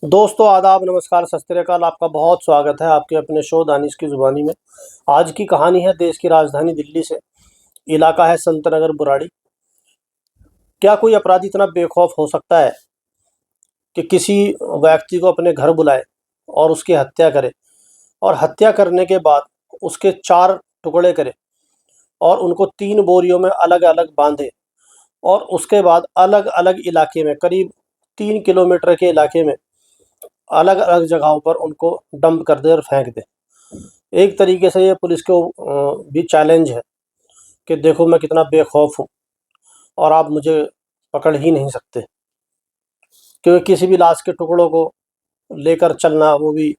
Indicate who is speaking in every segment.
Speaker 1: दोस्तों आदाब नमस्कार सत श्री अकाल। आपका बहुत स्वागत है आपके अपने शो दानिश की ज़ुबानी में। आज की कहानी है देश की राजधानी दिल्ली से। इलाका है संत नगर बुराड़ी। क्या कोई अपराधी इतना बेखौफ हो सकता है कि किसी व्यक्ति को अपने घर बुलाए और उसकी हत्या करे, और हत्या करने के बाद उसके 4 टुकड़े करे और उनको 3 बोरियों में अलग अलग बांधे, और उसके बाद अलग अलग इलाके में करीब 3 किलोमीटर के इलाके में अलग अलग जगहों पर उनको डंप कर दे और फेंक दे। एक तरीके से ये पुलिस को भी चैलेंज है कि देखो मैं कितना बेखौफ हूँ और आप मुझे पकड़ ही नहीं सकते। क्योंकि किसी भी लाश के टुकड़ों को लेकर चलना, वो भी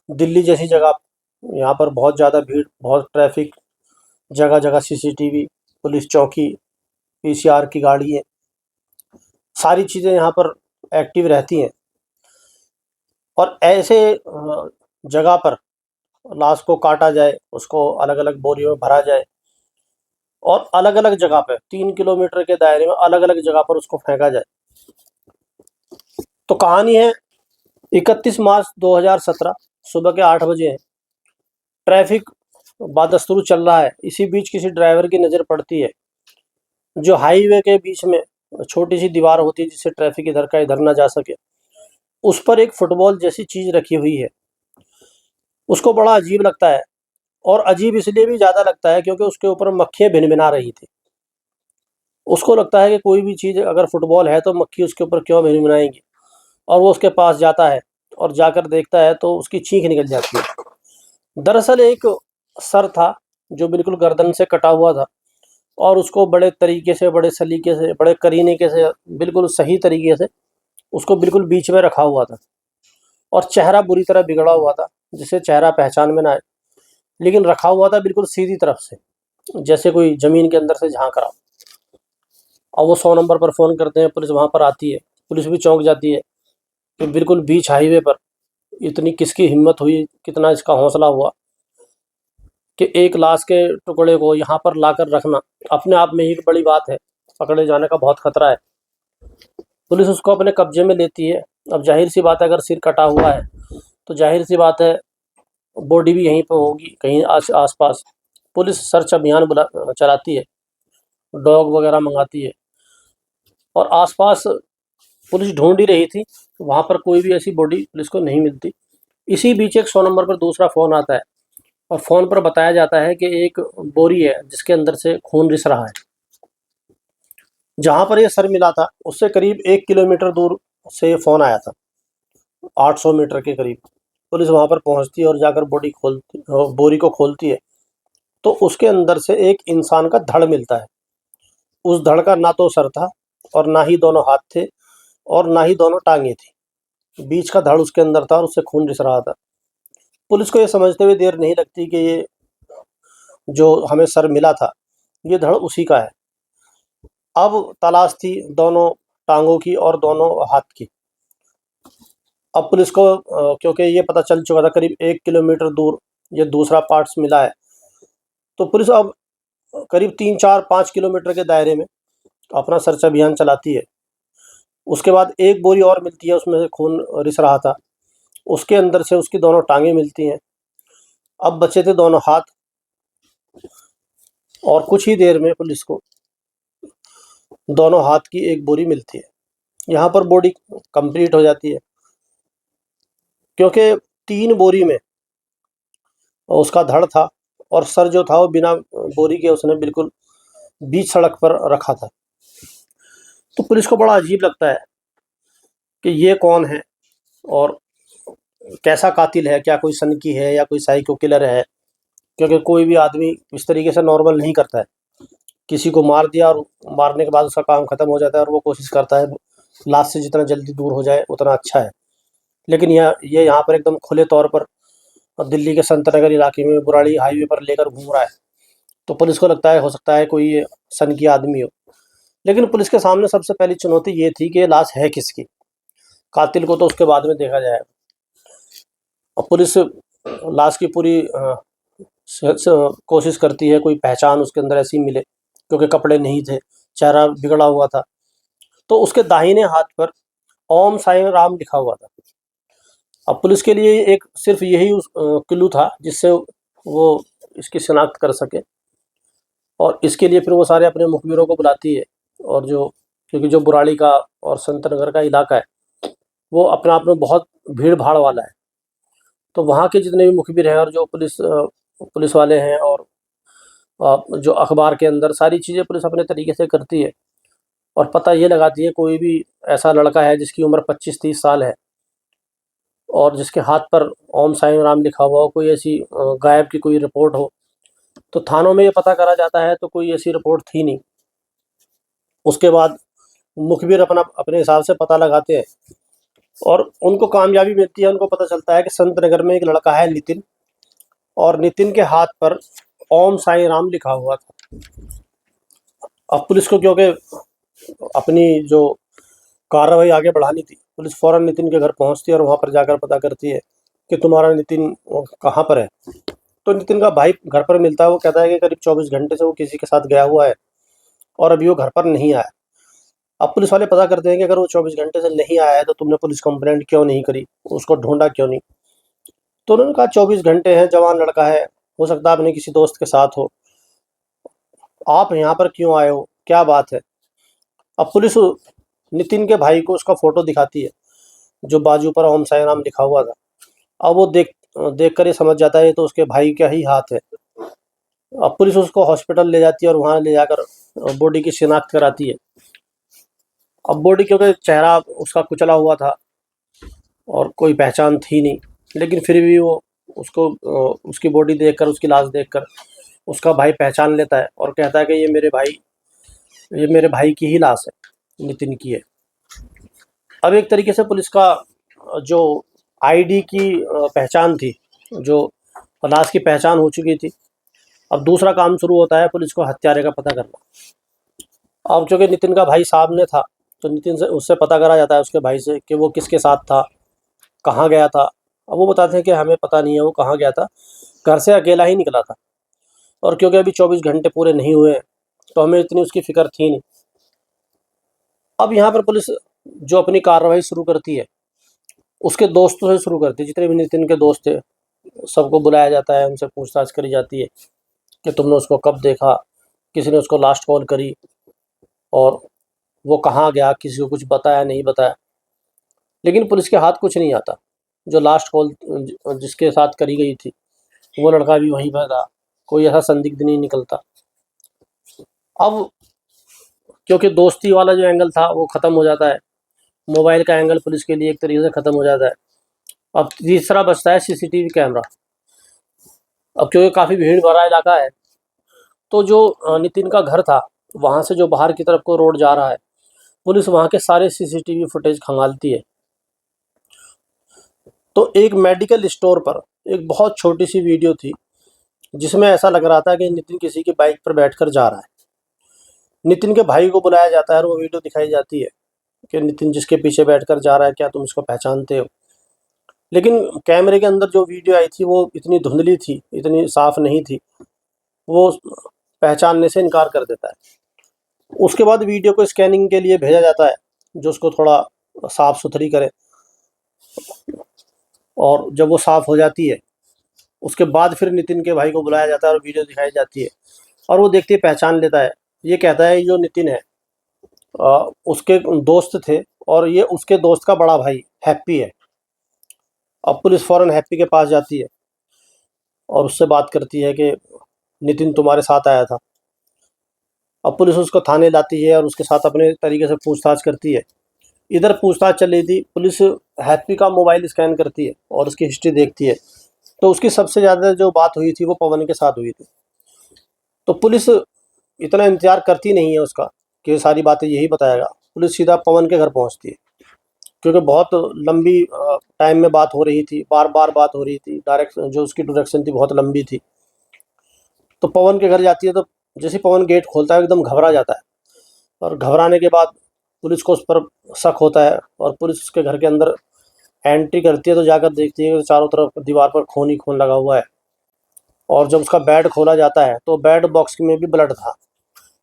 Speaker 1: दिल्ली जैसी जगह, यहाँ पर बहुत ज़्यादा भीड़, बहुत ट्रैफिक, जगह जगह सीसीटीवी, पुलिस चौकी, पीसीआर की गाड़ियाँ, सारी चीज़ें यहाँ पर एक्टिव रहती हैं। और ऐसे जगह पर लाश को काटा जाए, उसको अलग अलग बोरियों में भरा जाए और अलग अलग जगह पे 3 किलोमीटर के दायरे में अलग अलग जगह पर उसको फेंका जाए। तो कहानी है 31 मार्च 2017 सुबह के 8 बजे है। ट्रैफिक बादस्तूर चल रहा है। इसी बीच किसी ड्राइवर की नज़र पड़ती है, जो हाईवे के बीच में छोटी सी दीवार होती है जिससे ट्रैफिक इधर का इधर ना जा सके, उस पर एक फुटबॉल जैसी चीज़ रखी हुई है। उसको बड़ा अजीब लगता है, और अजीब इसलिए भी ज़्यादा लगता है क्योंकि उसके ऊपर मक्खियाँ भिनभिना रही थी। उसको लगता है कि कोई भी चीज़ अगर फुटबॉल है तो मक्खी उसके ऊपर क्यों भिनभिनाएंगी, और वो उसके पास जाता है और जाकर देखता है तो उसकी चीख निकल जाती है। दरअसल एक सर था जो बिल्कुल गर्दन से कटा हुआ था, और उसको बड़े तरीके से, बड़े सलीके से, बड़े करीने के से, बिल्कुल सही तरीके से उसको बिल्कुल बीच में रखा हुआ था, और चेहरा बुरी तरह बिगड़ा हुआ था जिससे चेहरा पहचान में ना आए, लेकिन रखा हुआ था बिल्कुल सीधी तरफ से, जैसे कोई ज़मीन के अंदर से झाँक रहा हो। और वो 100 नंबर पर फ़ोन करते हैं, पुलिस वहाँ पर आती है। पुलिस भी चौंक जाती है कि बिल्कुल बीच हाईवे पर इतनी किसकी हिम्मत हुई, कितना इसका हौसला हुआ कि एक लाश के टुकड़े को यहाँ पर लाकर रखना अपने आप में ही एक बड़ी बात है। पकड़े जाने का बहुत खतरा है। पुलिस उसको अपने कब्जे में लेती है। अब जाहिर सी बात है, अगर सिर कटा हुआ है तो जाहिर सी बात है बॉडी भी यहीं पर होगी कहीं आस पास। पुलिस सर्च अभियान चलाती है, डॉग वगैरह मंगाती है, और आसपास पुलिस ढूंढ ही रही थी, वहाँ पर कोई भी ऐसी बॉडी पुलिस को नहीं मिलती। इसी बीच एक 100 नंबर पर दूसरा फ़ोन आता है, और फ़ोन पर बताया जाता है कि एक बोरी है जिसके अंदर से खून रिस रहा है। जहाँ पर ये सर मिला था उससे करीब 1 किलोमीटर दूर से ये फ़ोन आया था, 800 मीटर के करीब। पुलिस वहाँ पर पहुँचती है और जाकर बोरी को खोलती है, तो उसके अंदर से एक इंसान का धड़ मिलता है। उस धड़ का ना तो सर था, और ना ही दोनों हाथ थे, और ना ही दोनों टांगें थी। बीच का धड़ उसके अंदर था और उससे खून रिस रहा था। पुलिस को ये समझते हुए देर नहीं लगती कि ये जो हमें सर मिला था, ये धड़ उसी का है। अब तलाश थी दोनों टांगों की और दोनों हाथ की। अब पुलिस को क्योंकि ये पता चल चुका था करीब 1 किलोमीटर दूर ये दूसरा पार्ट्स मिला है, तो पुलिस अब करीब 3, 4, 5 किलोमीटर के दायरे में अपना सर्च अभियान चलाती है। उसके बाद एक बोरी और मिलती है, उसमें से खून रिस रहा था। उसके अंदर से उसकी दोनों टांगें मिलती हैं। अब बचे थे दोनों हाथ, और कुछ ही देर में पुलिस को दोनों हाथ की एक बोरी मिलती है। यहाँ पर बॉडी कंप्लीट हो जाती है, क्योंकि 3 बोरी में उसका धड़ था, और सर जो था वो बिना बोरी के उसने बिल्कुल बीच सड़क पर रखा था। तो पुलिस को बड़ा अजीब लगता है कि ये कौन है और कैसा कातिल है, क्या कोई सनकी है या कोई साइको किलर है। क्योंकि कोई भी आदमी इस तरीके से नॉर्मल नहीं करता है। किसी को मार दिया और मारने के बाद उसका काम खत्म हो जाता है, और वो कोशिश करता है लाश से जितना जल्दी दूर हो जाए उतना अच्छा है। लेकिन ये यहाँ पर एकदम खुले तौर पर दिल्ली के संत नगर इलाके में बुराड़ी हाईवे पर लेकर घूम रहा है। तो पुलिस को लगता है हो सकता है कोई ये सनकी आदमी हो। लेकिन पुलिस के सामने सबसे पहली चुनौती ये थी कि ये लाश है किसकी। कातिल को तो उसके बाद में देखा जाएगा। और पुलिस लाश की पूरी कोशिश करती है कोई पहचान उसके अंदर ऐसी मिले, क्योंकि कपड़े नहीं थे, चेहरा बिगड़ा हुआ था। तो उसके दाहिने हाथ पर ओम साईं राम लिखा हुआ था। अब पुलिस के लिए एक सिर्फ यही क्लू था जिससे वो इसकी शिनाख्त कर सके, और इसके लिए फिर वो सारे अपने मुखबिरों को बुलाती है। और जो, क्योंकि जो बुराड़ी का और संतनगर का इलाका है वो अपने आप में बहुत भीड़ भाड़ वाला है, तो वहाँ के जितने भी मुखबिर हैं और जो पुलिस वाले हैं, और जो अखबार के अंदर सारी चीज़ें पुलिस अपने तरीके से करती है और पता ये लगाती है कोई भी ऐसा लड़का है जिसकी उम्र 25-30 साल है और जिसके हाथ पर ओम साईं राम लिखा हुआ हो, कोई ऐसी गायब की कोई रिपोर्ट हो, तो थानों में ये पता करा जाता है तो कोई ऐसी रिपोर्ट थी नहीं। उसके बाद मुखबिर अपना अपने हिसाब से पता लगाते हैं और उनको कामयाबी मिलती है। उनको पता चलता है कि संत नगर में एक लड़का है नितिन, और नितिन के हाथ पर ओम साईं राम लिखा हुआ था। अब पुलिस को क्योंकि अपनी जो कार्रवाई आगे बढ़ानी थी, पुलिस फौरन नितिन के घर पहुंचती है और वहां पर जाकर पता करती है कि तुम्हारा नितिन कहाँ पर है। तो नितिन का भाई घर पर मिलता है, वो कहता है कि करीब 24 घंटे से वो किसी के साथ गया हुआ है और अभी वो घर पर नहीं आया। अब पुलिस वाले पता करते हैं कि अगर वो 24 घंटे से नहीं आया है तो तुमने पुलिस कंप्लेंट क्यों नहीं करी, उसको ढूंढा क्यों नहीं। तो उन्होंने कहा 24 घंटे है, जवान लड़का है, हो सकता है अपने किसी दोस्त के साथ हो, आप यहाँ पर क्यों आए हो, क्या बात है। अब पुलिस नितिन के भाई को उसका फोटो दिखाती है जो बाजू पर ओम साई राम लिखा हुआ था। अब वो देख कर ये समझ जाता है ये तो उसके भाई का ही हाथ है। अब पुलिस उसको हॉस्पिटल ले जाती है और वहाँ ले जाकर बॉडी की शिनाख्त कराती है। अब बॉडी, क्योंकि चेहरा उसका कुचला हुआ था और कोई पहचान थी नहीं, लेकिन फिर भी वो उसको उसकी बॉडी देखकर, उसकी लाश देखकर उसका भाई पहचान लेता है और कहता है कि ये मेरे भाई की ही लाश है, नितिन की है। अब एक तरीके से पुलिस का जो आईडी की पहचान थी, जो लाश की पहचान हो चुकी थी, अब दूसरा काम शुरू होता है पुलिस को हत्यारे का पता करना। अब चूँकि नितिन का भाई सामने था तो नितिन से उससे पता करा जाता है, उसके भाई से, कि वो किसके साथ था, कहाँ गया था। अब वो बताते हैं कि हमें पता नहीं है वो कहाँ गया था, घर से अकेला ही निकला था, और क्योंकि अभी 24 घंटे पूरे नहीं हुए हैं तो हमें इतनी उसकी फ़िक्र थी नहीं। अब यहाँ पर पुलिस जो अपनी कार्रवाई शुरू करती है उसके दोस्तों से शुरू करती है। जितने भी नितिन के दोस्त थे सबको बुलाया जाता है, उनसे पूछताछ करी जाती है कि तुमने उसको कब देखा, किसी ने उसको लास्ट कॉल करी, और वो कहाँ गया, किसी को कुछ बताया नहीं बताया। लेकिन पुलिस के हाथ कुछ नहीं आता। जो लास्ट कॉल जिसके साथ करी गई थी वो लड़का भी वहीं पर था, कोई ऐसा संदिग्ध नहीं निकलता। अब क्योंकि दोस्ती वाला जो एंगल था वो ख़त्म हो जाता है, मोबाइल का एंगल पुलिस के लिए एक तरीके से ख़त्म हो जाता है। अब तीसरा बचता है सीसीटीवी कैमरा। अब क्योंकि काफ़ी भीड़ भरा इलाका है तो जो नितिन का घर था वहाँ से जो बाहर की तरफ को रोड जा रहा है, पुलिस वहाँ के सारे सीसीटीवी फुटेज खंगालती है। तो एक मेडिकल स्टोर पर एक बहुत छोटी सी वीडियो थी जिसमें ऐसा लग रहा था कि नितिन किसी की बाइक पर बैठकर जा रहा है। नितिन के भाई को बुलाया जाता है और वो वीडियो दिखाई जाती है कि नितिन जिसके पीछे बैठकर जा रहा है, क्या तुम इसको पहचानते हो। लेकिन कैमरे के अंदर जो वीडियो आई थी वो इतनी धुंधली थी, इतनी साफ नहीं थी, वो पहचानने से इनकार कर देता है। उसके बाद वीडियो को स्कैनिंग के लिए भेजा जाता है जो उसको थोड़ा साफ सुथरी करे, और जब वो साफ हो जाती है उसके बाद फिर नितिन के भाई को बुलाया जाता है और वीडियो दिखाई जाती है, और वो देखते ही पहचान लेता है। ये कहता है जो नितिन है उसके दोस्त थे, और ये उसके दोस्त का बड़ा भाई हैप्पी है। अब पुलिस फ़ौरन हैप्पी के पास जाती है और उससे बात करती है कि नितिन तुम्हारे साथ आया था। अब पुलिस उसको थाने लाती है और उसके साथ अपने तरीके से पूछताछ करती है। इधर पूछताछ चल रही थी, पुलिस हैप्पी का मोबाइल स्कैन करती है और उसकी हिस्ट्री देखती है। तो उसकी सबसे ज़्यादा जो बात हुई थी वो पवन के साथ हुई थी। तो पुलिस इतना इंतज़ार करती नहीं है उसका कि सारी बातें यही बताएगा, पुलिस सीधा पवन के घर पहुंचती है, क्योंकि बहुत लंबी टाइम में बात हो रही थी, बार बार बात हो रही थी, डायरेक्ट जो उसकी डायरेक्शन थी बहुत लंबी थी। तो पवन के घर जाती है तो जैसे पवन गेट खोलता है एकदम घबरा जाता है, और घबराने के बाद पुलिस को उस पर शक होता है और पुलिस उसके घर के अंदर एंट्री करती है तो जाकर देखती है कि चारों तरफ दीवार पर खून ही खून लगा हुआ है, और जब उसका बेड खोला जाता है तो बेड बॉक्स में भी ब्लड था।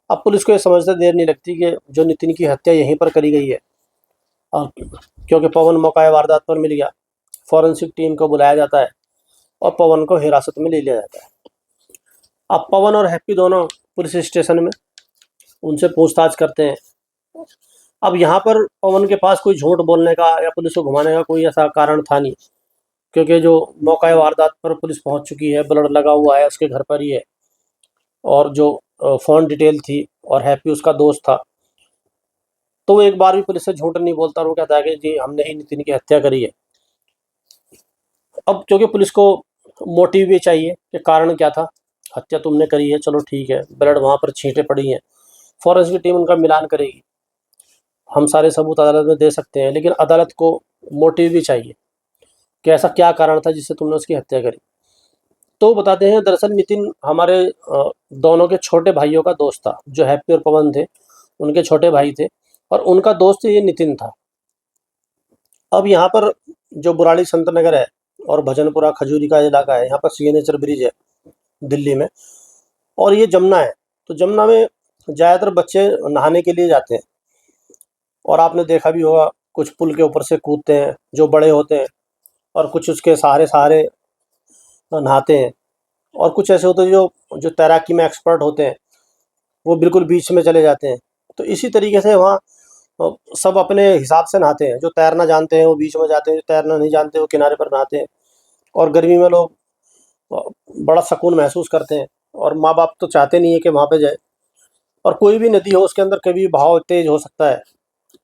Speaker 1: अब पुलिस को ये समझते देर नहीं लगती कि जो नितिन की हत्या यहीं पर करी गई है, और क्योंकि पवन मौका वारदात पर मिल गया फॉरेंसिक टीम को बुलाया जाता है और पवन को हिरासत में ले लिया जाता है। अब पवन और हैप्पी दोनों पुलिस स्टेशन में उनसे पूछताछ करते हैं। अब यहाँ पर पवन के पास कोई झूठ बोलने का या पुलिस को घुमाने का कोई ऐसा कारण था नहीं, क्योंकि जो मौका वारदात पर पुलिस पहुंच चुकी है, ब्लड लगा हुआ है, उसके घर पर ही है, और जो फ़ोन डिटेल थी, और हैप्पी उसका दोस्त था, तो वो एक बार भी पुलिस से झूठ नहीं बोलता और वो कहता है कि जी हमने ही नितिन की हत्या करी है। अब क्योंकि पुलिस को मोटिव भी चाहिए कि कारण क्या था, हत्या तुमने करी है, चलो ठीक है, ब्लड वहाँ पर छींटे पड़ी हैं, फॉरेंसिक टीम उनका मिलान करेगी, हम सारे सबूत अदालत में दे सकते हैं, लेकिन अदालत को मोटिव भी चाहिए कि ऐसा क्या कारण था जिससे तुमने उसकी हत्या करी। तो बताते हैं, दरअसल नितिन हमारे दोनों के छोटे भाइयों का दोस्त था, जो हैप्पी और पवन थे उनके छोटे भाई थे, और उनका दोस्त ये नितिन था। अब यहाँ पर जो बुराड़ी संत नगर है और भजनपुरा खजूरी का इलाका है, यहाँ पर सिग्नेचर ब्रिज है दिल्ली में, और ये जमुना है, तो जमुना में ज़्यादातर बच्चे नहाने के लिए जाते हैं, और आपने देखा भी होगा कुछ पुल के ऊपर से कूदते हैं जो बड़े होते हैं, और कुछ उसके सहारे सहारे नहाते हैं, और कुछ ऐसे होते हैं जो जो तैराकी में एक्सपर्ट होते हैं, वो बिल्कुल बीच में चले जाते हैं। तो इसी तरीके से वहाँ सब अपने हिसाब से नहाते हैं, जो तैरना जानते हैं वो बीच में जाते हैं, जो तैरना नहीं जानते वो किनारे पर नहाते हैं, और गर्मी में लोग बड़ा सुकून महसूस करते हैं, और माँ बाप तो चाहते नहीं है कि वहाँ पे जाए। और कोई भी नदी हो उसके अंदर कभी बहाव तेज हो सकता है,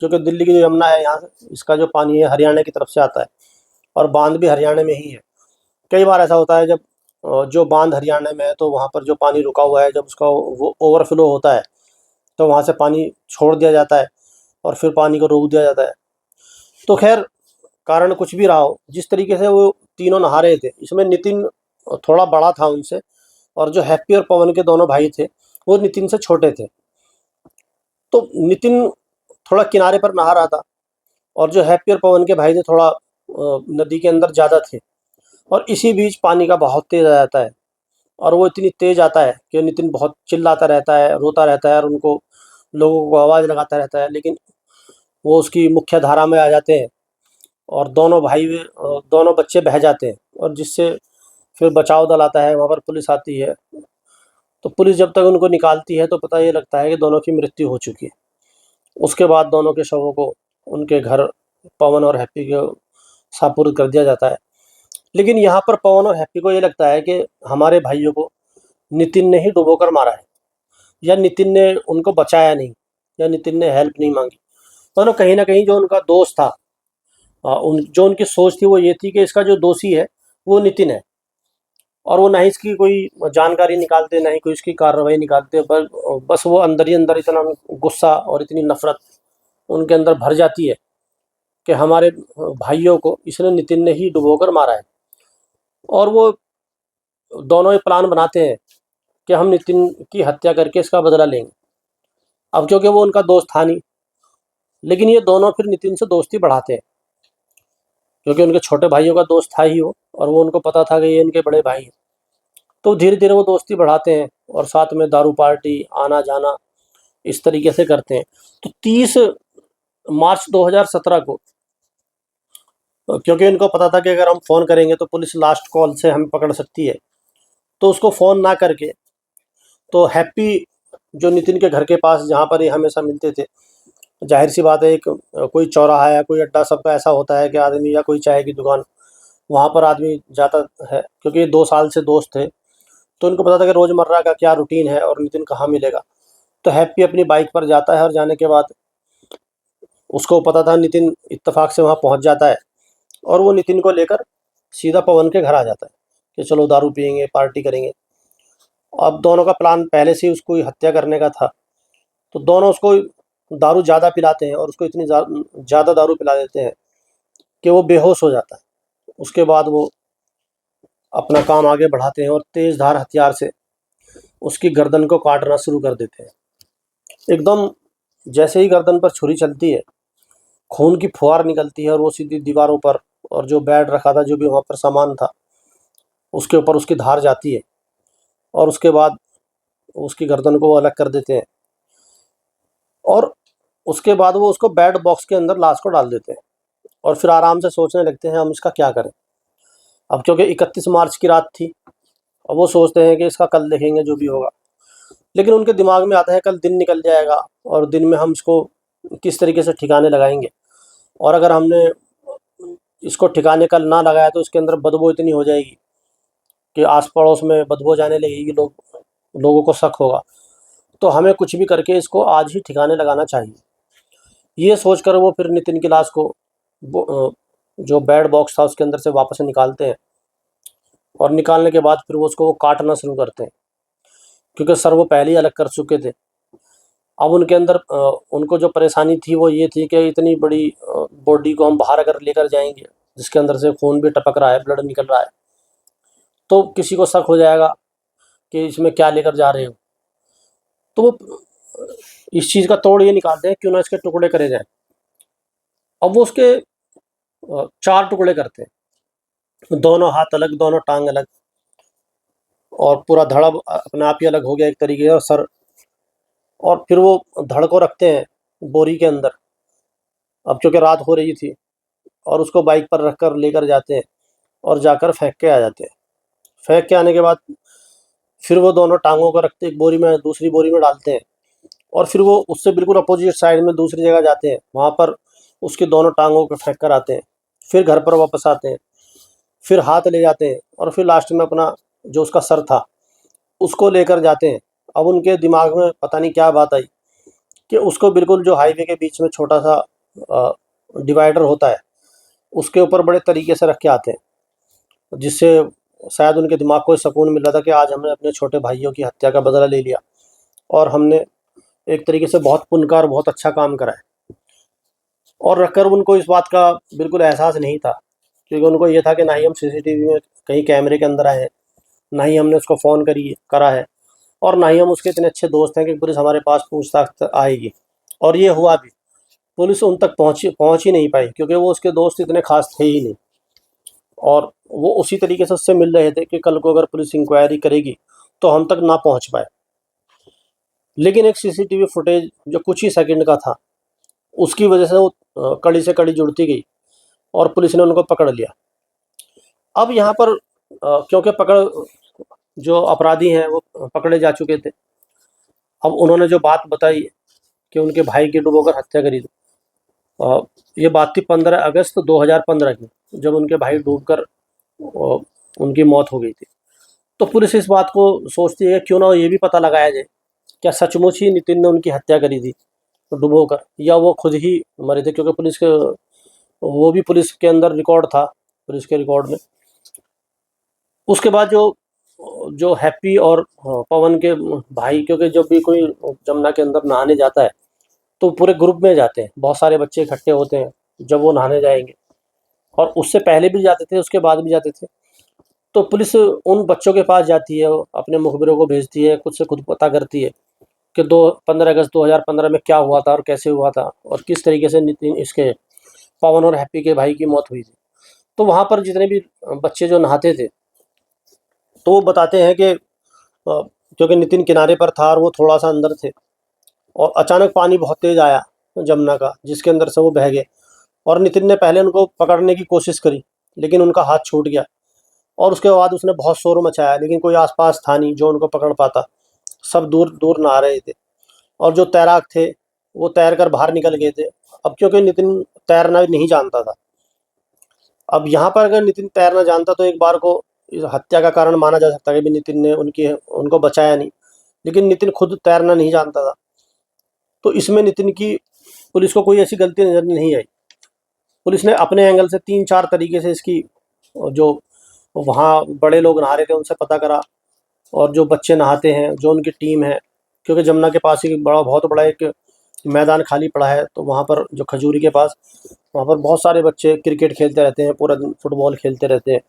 Speaker 1: क्योंकि दिल्ली की जो यमुना है, यहाँ से इसका जो पानी है हरियाणा की तरफ से आता है, और बांध भी हरियाणा में ही है। कई बार ऐसा होता है जब जो बांध हरियाणा में है तो वहाँ पर जो पानी रुका हुआ है, जब उसका वो ओवरफ्लो होता है तो वहाँ से पानी छोड़ दिया जाता है और फिर पानी को रोक दिया जाता है। तो खैर, कारण कुछ भी रहा हो, जिस तरीके से वो तीनों नहा रहे थे, इसमें नितिन थोड़ा बड़ा था उनसे, और जो हैप्पी और पवन के दोनों भाई थे वो नितिन से छोटे थे। तो नितिन थोड़ा किनारे पर नहा रहा था, और जो हैप्पी और पवन के भाई थे थोड़ा नदी के अंदर ज़्यादा थे, और इसी बीच पानी का बहाव तेज़ आ जाता है, और वो इतनी तेज़ आता है कि नितिन बहुत चिल्लाता रहता है, रोता रहता है, और उनको लोगों को आवाज़ लगाता रहता है, लेकिन वो उसकी मुख्य धारा में आ जाते हैं, और दोनों भाई दोनों बच्चे बह जाते हैं, और जिससे फिर बचाव दल आता है, वहाँ पर पुलिस आती है। तो पुलिस जब तक उनको निकालती है तो पता ये लगता है कि दोनों की मृत्यु हो चुकी है। उसके बाद दोनों के शवों को उनके घर, पवन और हैप्पी के सापुर्द कर दिया जाता है। लेकिन यहाँ पर पवन और हैप्पी को ये लगता है कि हमारे भाइयों को नितिन ने ही डुबोकर मारा है, या नितिन ने उनको बचाया नहीं, या नितिन ने हेल्प नहीं मांगी। तो कहीं ना कहीं जो उनका दोस्त था, जो उनकी सोच थी वो ये थी कि इसका जो दोषी है वो नितिन है, और वो ना ही इसकी कोई जानकारी निकालते, ना ही कोई इसकी कार्रवाई निकालते, बस वो अंदर ही अंदर इतना गुस्सा और इतनी नफरत उनके अंदर भर जाती है कि हमारे भाइयों को इसने नितिन ने ही डुबोकर मारा है। और वो दोनों ही प्लान बनाते हैं कि हम नितिन की हत्या करके इसका बदला लेंगे। अब क्योंकि वो उनका दोस्त था नहीं, लेकिन ये दोनों फिर नितिन से दोस्ती बढ़ाते हैं, क्योंकि उनके छोटे भाइयों का दोस्त था ही वो, और वो उनको पता था कि ये इनके बड़े भाई हैं। तो धीरे धीरे वो दोस्ती बढ़ाते हैं, और साथ में दारू पार्टी, आना जाना, इस तरीके से करते हैं। तो 30 मार्च 2017 को, क्योंकि इनको पता था कि अगर हम फ़ोन करेंगे तो पुलिस लास्ट कॉल से हमें पकड़ सकती है, तो उसको फ़ोन ना करके, तो हैप्पी जो नितिन के घर के पास जहाँ पर ये हमेशा मिलते थे, जाहिर सी बात है, एक कोई चौराहा या कोई अड्डा सबका ऐसा होता है कि आदमी, या कोई चाय की दुकान, वहाँ पर आदमी जाता है, क्योंकि ये 2 साल से दोस्त थे, तो इनको पता था कि रोज़मर्रा का क्या रूटीन है और नितिन कहाँ मिलेगा। तो हैप्पी अपनी बाइक पर जाता है, और जाने के बाद उसको पता था नितिन इत्तेफाक से वहाँ पहुँच जाता है, और वो नितिन को लेकर सीधा पवन के घर आ जाता है कि चलो दारू पिएंगे, पार्टी करेंगे। अब दोनों का प्लान पहले से ही उसको हत्या करने का था, तो दोनों उसको दारू ज़्यादा पिलाते हैं, और उसको इतनी ज़्यादा दारू पिला देते हैं कि वो बेहोश हो जाता है। उसके बाद वो अपना काम आगे बढ़ाते हैं, और तेज़ धार हथियार से उसकी गर्दन को काटना शुरू कर देते हैं। एकदम जैसे ही गर्दन पर छुरी चलती है, खून की फुहार निकलती है, और वो सीधी दीवारों पर, और जो बेड रखा था, जो भी वहाँ पर सामान था, उसके ऊपर उसकी धार जाती है, और उसके बाद उसकी गर्दन को वो अलग कर देते हैं, और उसके बाद वो उसको बेड बॉक्स के अंदर लाश को डाल देते हैं। और फिर आराम से सोचने लगते हैं हम इसका क्या करें। अब क्योंकि 31 मार्च की रात थी, और वो सोचते हैं कि इसका कल देखेंगे जो भी होगा। लेकिन उनके दिमाग में आता है कल दिन निकल जाएगा और दिन में हम इसको किस तरीके से ठिकाने लगाएंगे, और अगर हमने इसको ठिकाने कल ना लगाया तो इसके अंदर बदबू इतनी हो जाएगी कि आस पड़ोस में बदबू जाने लगेगी, लोगों को शक होगा। तो हमें कुछ भी करके इसको आज ही ठिकाने लगाना चाहिए। ये सोचकर वो फिर नितिन की लाश को जो बेड बॉक्स था उसके अंदर से वापस निकालते हैं, और निकालने के बाद फिर वो उसको काटना शुरू करते हैं, क्योंकि सर वो पहले ही अलग कर चुके थे। अब उनके अंदर उनको जो परेशानी थी वो ये थी कि इतनी बड़ी बॉडी को हम बाहर अगर लेकर जाएंगे, जिसके अंदर से खून भी टपक रहा है, ब्लड निकल रहा है, तो किसी को शक हो जाएगा कि इसमें क्या लेकर जा रहे हो। तो वो इस चीज़ का तोड़ ये निकालते हैं क्यों ना इसके टुकड़े करे जाएं। अब वो उसके 4 टुकड़े करते हैं, दोनों हाथ अलग, दोनों टांग अलग, और पूरा धड़ अपने आप ही अलग हो गया एक तरीके से, और सर। और फिर वो धड़ को रखते हैं बोरी के अंदर, अब क्योंकि रात हो रही थी, और उसको बाइक पर रखकर लेकर जाते हैं और जाकर फेंक के आ जाते हैं। फेंक के आने के बाद फिर वो दोनों टांगों को रखते एक बोरी में, दूसरी बोरी में डालते हैं, और फिर वो उससे बिल्कुल अपोजिट साइड में दूसरी जगह जाते हैं, वहाँ पर उसकी दोनों टांगों को फेंक कर आते हैं। फिर घर पर वापस आते हैं, फिर हाथ ले जाते हैं, और फिर लास्ट में अपना जो उसका सर था उसको लेकर जाते हैं। अब उनके दिमाग में पता नहीं क्या बात आई कि उसको बिल्कुल जो हाईवे के बीच में छोटा सा डिवाइडर होता है उसके ऊपर बड़े तरीके से रख के आते हैं, जिससे शायद उनके दिमाग को सुकून मिल रहा था कि आज हमने अपने छोटे भाइयों की हत्या का बदला ले लिया, और हमने एक तरीके से बहुत पुण्य का और बहुत अच्छा काम करा है। और रखकर उनको इस बात का बिल्कुल एहसास नहीं था, क्योंकि उनको ये था कि ना ही हम सीसीटीवी में कहीं कैमरे के अंदर आए हैं, ना ही हमने उसको फ़ोन करा है, और ना ही हम उसके इतने अच्छे दोस्त हैं कि पुलिस हमारे पास पूछताछ आएगी। और ये हुआ भी, पुलिस उन तक पहुँच ही नहीं पाई, क्योंकि वो उसके दोस्त इतने खास थे ही नहीं, और वो उसी तरीके से उससे मिल रहे थे कि कल को अगर पुलिस इंक्वायरी करेगी तो हम तक ना पहुँच पाए। लेकिन एक सीसीटीवी फुटेज जो कुछ ही सेकंड का था, उसकी वजह से वो कड़ी से कड़ी जुड़ती गई, और पुलिस ने उनको पकड़ लिया। अब यहाँ पर क्योंकि जो अपराधी हैं वो पकड़े जा चुके थे, अब उन्होंने जो बात बताई कि उनके भाई की डुबोकर हत्या करी थी, ये बात थी 15 अगस्त 2015 की, जब उनके भाई डूबकर उनकी मौत हो गई थी। तो पुलिस इस बात को सोचती है क्यों ना ये भी पता लगाया जाए, क्या सचमुच ही नितिन ने उनकी हत्या करी थी डुबोकर, या वो खुद ही मरे थे, क्योंकि वो भी पुलिस के अंदर रिकॉर्ड था, पुलिस के रिकॉर्ड में। उसके बाद जो जो हैप्पी और पवन के भाई, क्योंकि जब भी कोई जमुना के अंदर नहाने जाता है तो पूरे ग्रुप में जाते हैं, बहुत सारे बच्चे इकट्ठे होते हैं जब वो नहाने जाएंगे, और उससे पहले भी जाते थे, उसके बाद भी जाते थे। तो पुलिस उन बच्चों के पास जाती है, अपने मुखबिरों को भेजती है, खुद से खुद पता करती है कि 15 अगस्त 2015 में क्या हुआ था और कैसे हुआ था, और किस तरीके से नितिन इसके पवन और हैप्पी के भाई की मौत हुई थी। तो वहाँ पर जितने भी बच्चे जो नहाते थे, तो वो बताते हैं कि क्योंकि नितिन किनारे पर था और वो थोड़ा सा अंदर थे, और अचानक पानी बहुत तेज़ आया जमुना का, जिसके अंदर से वो बह गए। और नितिन ने पहले उनको पकड़ने की कोशिश करी, लेकिन उनका हाथ छूट गया, और उसके बाद उसने बहुत शोर मचाया, लेकिन कोई आसपास था नहीं जो उनको पकड़ पाता, सब दूर दूर नहा रहे थे। और जो तैराक थे वो तैर कर बाहर निकल गए थे। अब क्योंकि नितिन तैरना नहीं जानता था, अब यहाँ पर अगर नितिन तैरना जानता तो एक बार को इस हत्या का कारण माना जा सकता है कि भी नितिन ने उनको बचाया नहीं, लेकिन नितिन खुद तैरना नहीं जानता था। तो इसमें नितिन की पुलिस को कोई ऐसी गलती नज़र नहीं आई। पुलिस ने अपने एंगल से 3-4 तरीके से इसकी जो वहाँ बड़े लोग नहा रहे थे उनसे पता करा, और जो बच्चे नहाते हैं, जो उनकी टीम है, क्योंकि जमुना के पास ही बहुत बड़ा एक मैदान खाली पड़ा है, तो वहाँ पर जो खजूरी के पास, वहाँ पर बहुत सारे बच्चे क्रिकेट खेलते रहते हैं, पूरा दिन फुटबॉल खेलते रहते हैं।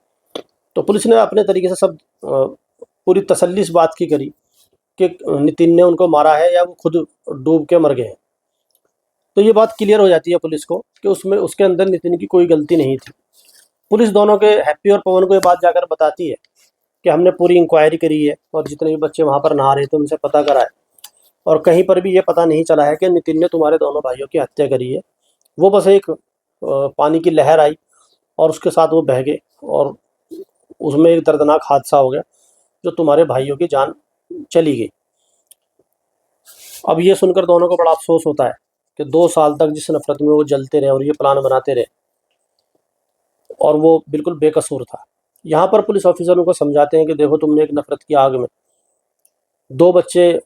Speaker 1: तो पुलिस ने अपने तरीके से सब पूरी तसल्ली इस बात की करी कि नितिन ने उनको मारा है या वो खुद डूब के मर गए हैं। तो ये बात क्लियर हो जाती है पुलिस को कि उसमें उसके अंदर नितिन की कोई गलती नहीं थी। पुलिस दोनों के, हैप्पी और पवन को, ये बात जाकर बताती है कि हमने पूरी इंक्वायरी करी है, और जितने भी बच्चे वहाँ पर नहा रहे थे उनसे पता करा है, और कहीं पर भी ये पता नहीं चला है कि नितिन ने तुम्हारे दोनों भाइयों की हत्या करी है। वो बस एक पानी की लहर आई और उसके साथ वो बह गए और उसमें एक दर्दनाक हादसा हो गया जो तुम्हारे भाइयों की जान चली गई। अब ये सुनकर दोनों को बड़ा अफसोस होता है कि 2 साल तक जिस नफ़रत में वो जलते रहे और ये प्लान बनाते रहे और वो बिल्कुल बेकसूर था। यहाँ पर पुलिस ऑफिसर उनको समझाते हैं कि देखो, तुमने एक नफ़रत की आग में 2 बच्चे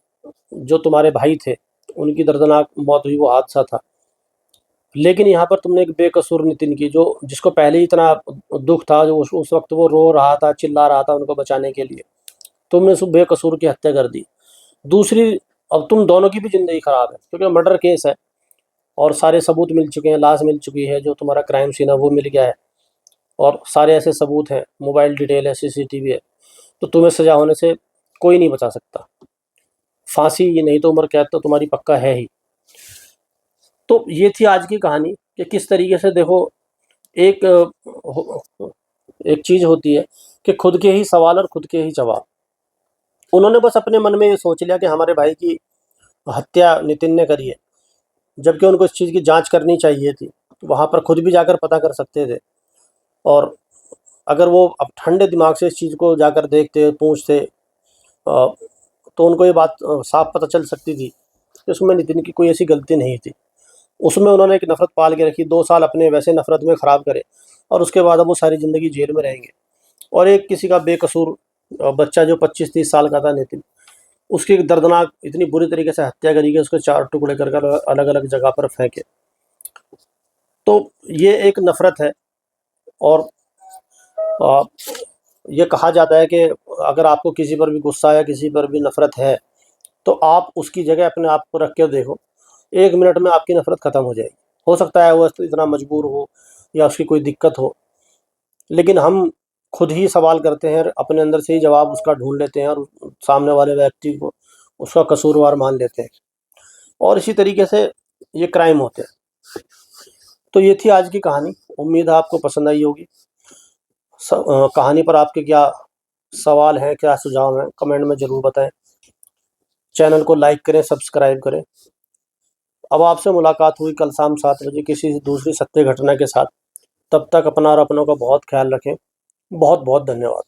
Speaker 1: जो तुम्हारे भाई थे, उनकी दर्दनाक मौत हुई, वो हादसा था। लेकिन यहाँ पर तुमने एक बेकसूर नितिन की, जो जिसको पहले ही इतना दुःख था, जो उस वक़्त वो रो रहा था, चिल्ला रहा था उनको बचाने के लिए, तुमने उस बेकसूर की हत्या कर दी। दूसरी, अब तुम दोनों की भी ज़िंदगी ख़राब है क्योंकि मर्डर केस है और सारे सबूत मिल चुके हैं, लाश मिल चुकी है, जो तुम्हारा क्राइम सीन है वो मिल गया है और सारे ऐसे सबूत हैं, मोबाइल डिटेल है, सीसीटीवी है, तो तुम्हें सज़ा होने से कोई नहीं बचा सकता। फांसी ये नहीं तो उम्र कैद तो तुम्हारी पक्का है ही। तो ये थी आज की कहानी कि किस तरीके से देखो, एक एक चीज़ होती है कि खुद के ही सवाल और खुद के ही जवाब। उन्होंने बस अपने मन में ये सोच लिया कि हमारे भाई की हत्या नितिन ने करी है, जबकि उनको इस चीज़ की जांच करनी चाहिए थी। वहाँ पर खुद भी जाकर पता कर सकते थे और अगर वो अब ठंडे दिमाग से इस चीज़ को जाकर देखते, पूछते, तो उनको ये बात साफ पता चल सकती थी कि उसमें नितिन की कोई ऐसी गलती नहीं थी। उसमें उन्होंने एक नफ़रत पाल के रखी, 2 साल अपने वैसे नफ़रत में ख़राब करे और उसके बाद अब वो सारी ज़िंदगी जेल में रहेंगे। और एक किसी का बेकसूर बच्चा जो 25-30 साल का था नितिन, उसकी एक दर्दनाक इतनी बुरी तरीके से हत्या करी कि उसके 4 टुकड़े कर कर अलग-अलग जगह पर फेंके। तो ये एक नफ़रत है और अ, ये कहा जाता है कि अगर आपको किसी पर भी गुस्सा या किसी पर भी नफ़रत है, तो आप उसकी जगह अपने आप को रख के देखो, 1 मिनट में आपकी नफ़रत ख़त्म हो जाएगी। हो सकता है वो इतना मजबूर हो या उसकी कोई दिक्कत हो, लेकिन हम खुद ही सवाल करते हैं, अपने अंदर से ही जवाब उसका ढूँढ लेते हैं और सामने वाले व्यक्ति को उसका कसूरवार मान लेते हैं और इसी तरीके से ये क्राइम होते हैं। तो ये थी आज की कहानी, उम्मीद है आपको पसंद आई होगी। कहानी पर आपके क्या सवाल हैं, क्या सुझाव हैं, कमेंट में ज़रूर बताएँ। चैनल को लाइक करें, सब्सक्राइब करें। अब आपसे मुलाकात हुई कल शाम 7 बजे किसी दूसरी सत्य घटना के साथ। तब तक अपना और अपनों का बहुत ख्याल रखें। बहुत बहुत धन्यवाद।